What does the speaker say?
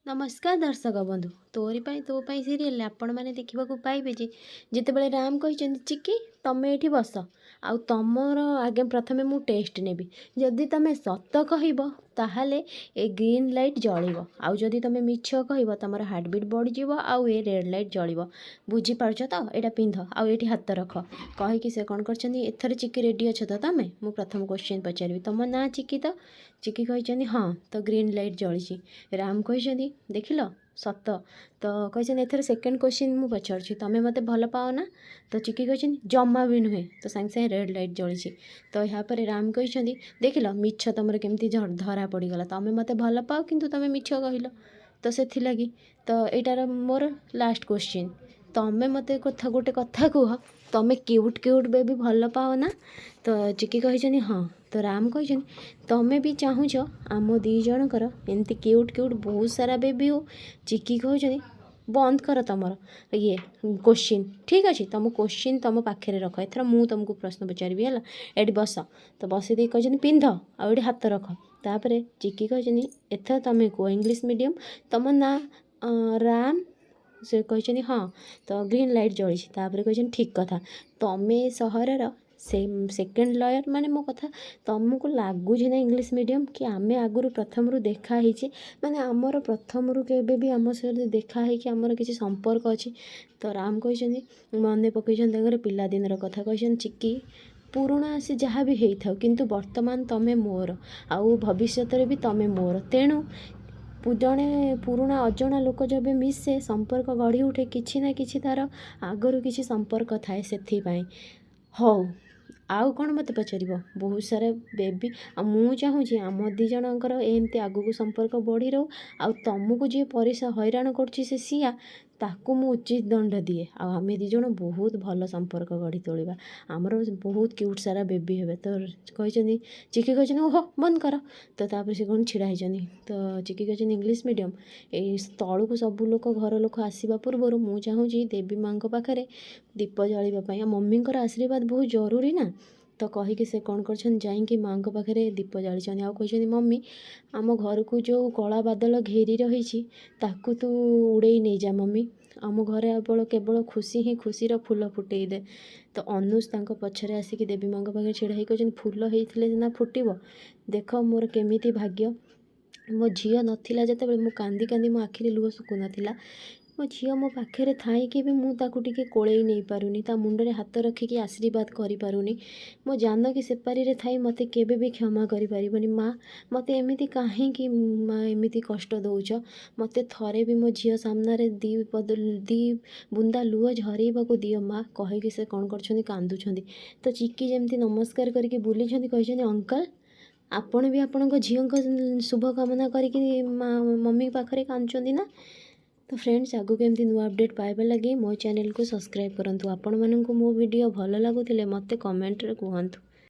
नमस्कार दर्शक बंधु तोरी तो सीरियल आपण मैंने देखा पाइबे जितेबाला राम कही चिकी तमें ये बस आउ तुमर आगे प्रथमे मु टेस्ट नेबी जदि तुम सत कह ताहले ए ग्रीन लाइट जलिब आउ जदि तुम मिछ कह तुम हार्टबिट बढ़ी आउ ए रेड लाइट जलिब बुझीपार तो यहाँ पिंध आउ ये हाथ रख कहीकि से कौन कर चिकी रेडी अच्छ तो तुम मु प्रथम क्वेश्चन पचारि तुम ना चिकी तो चिकी कही हाँ तो ग्रीन लाइट जली राम कही देख लो सत तो कही एथर सेकेंड क्वेश्चन मु पचार तुम मत भल पाओ ना तो चिकी कही जमा भी नुहे तो सागे सागे रेड लाइट जली तो यहाँ पर राम कही देख लो मिछ तुम केमती धरा पड़गला तुम मत भल पाओ किंतु तुम मिछ कहल तो से लगी तो यार मोर लास्ट क्वेश्चन तुम मत कथा गोटे कथा कह तुम क्यूट क्यूट बेबी भल पाओ ना तो चिकी कही हाँ तो राम कही तुम भी चाहूच आम दी जनकर एमती क्यूट क्यूट बहुत सारा बेबी हो चिकी कही बंद कर तुम ये क्वेश्चन ठीक अच्छे तुम क्वेश्चन तुम पाखे रख एथर मु तुमको प्रश्न पचारि है ये बस तो बस दे कही पिंध आउ ये हाथ रख तापर चिकी कही एथर तुम कह इंग्लिश मीडियम तुम ना राम से कही हाँ तो ग्रीन लाइट जली कही ठीक कथा तुम्हें सहर से सेकेंड लयर माने मो कथा तुमको लगुच ना इंग्लिश मीडियम कि आमे आगुरी प्रथम देखाही माने आमर प्रथम केबे भी आम सहित देखाही कि आमर किसी संपर्क अच्छी तो राम कही मन पकड़ पिलादिनर कथा कही चिकी पुराणा से जहाँ भी होता किंतु वर्तमान तमें मोर आउ भविष्य भी तमें मोर तेणु जड़े पुराणा अजणा लोक जब मिसे संपर्क गढ़ी उठे किसी ना कि तार आगर किसी संपर्क थाए से हौ आउ कौन मत पचार बहुत सारा बेबी मु चाहूँगी आम दी जनकर एमती आगू संपर्क बढ़ी रो आउ तुमको जी परिसा हैरान कर सिया ताकू मु उचित दंड दिए आम दिज बहुत भल संपर्क गढ़ी तोड़ा आमर बहुत क्यूट सारा बेबी हे तो कही चिकी कही ओहो बंद कर तो तापर से कौन छिड़ा तो चिकी कही इंग्लिश मीडियम ये तलू को सब लोक घर लोक आसवा पूर्व मु चाहूँगी देवी माँ पाखे दीप जलवाई मम्मी आशीर्वाद बहुत जरूरी ना तो कहीकि से कौन कर माँ पाखे दीप जाली आउ कही मम्मी आम घर को जो कला बादल घेरी रही ताकू तू उड़े नहीं जा मम्मी आम घरे केवल खुशी ही खुशीर फूल फुटे दे तो अनुज तांको पछरे आसिक देवी माँ पाखे छिड़ा कहते फूल होते ना फुटब देख मोर केमिति भाग्य मो झील नाला जिते मु कांदी कांदी मो आखिरी लुह सुकु नाला मो झील मो पाखे थाईकि भी मुझे कोड़े नहीं पारुनी ता मुंडे हाथ रखिकी आशीर्वाद करूनी मो जान कि सेपारी थाई मत केबे भी क्षमा करें माँ मत एमती कहीं माँ एमती कष्ट दौच मत थरे भी मो झील सामने दी बुंदा लुह झरवा को दियो माँ कहीकि से कौन कर कांदुंट तो चिकी जमती नमस्कार करके बुली कही अंकल आपण भी आपण झील शुभ कामना करी मम्मी पाखे कांदुंट ना तो फ्रेंड्स आगु केमती नुआ अपडेट पाइबा लगे मो चैनल को सब्सक्राइब करंतु आपण माननकु मो वीडियो भल लागुतिले मते कमेंट रे कहंतु।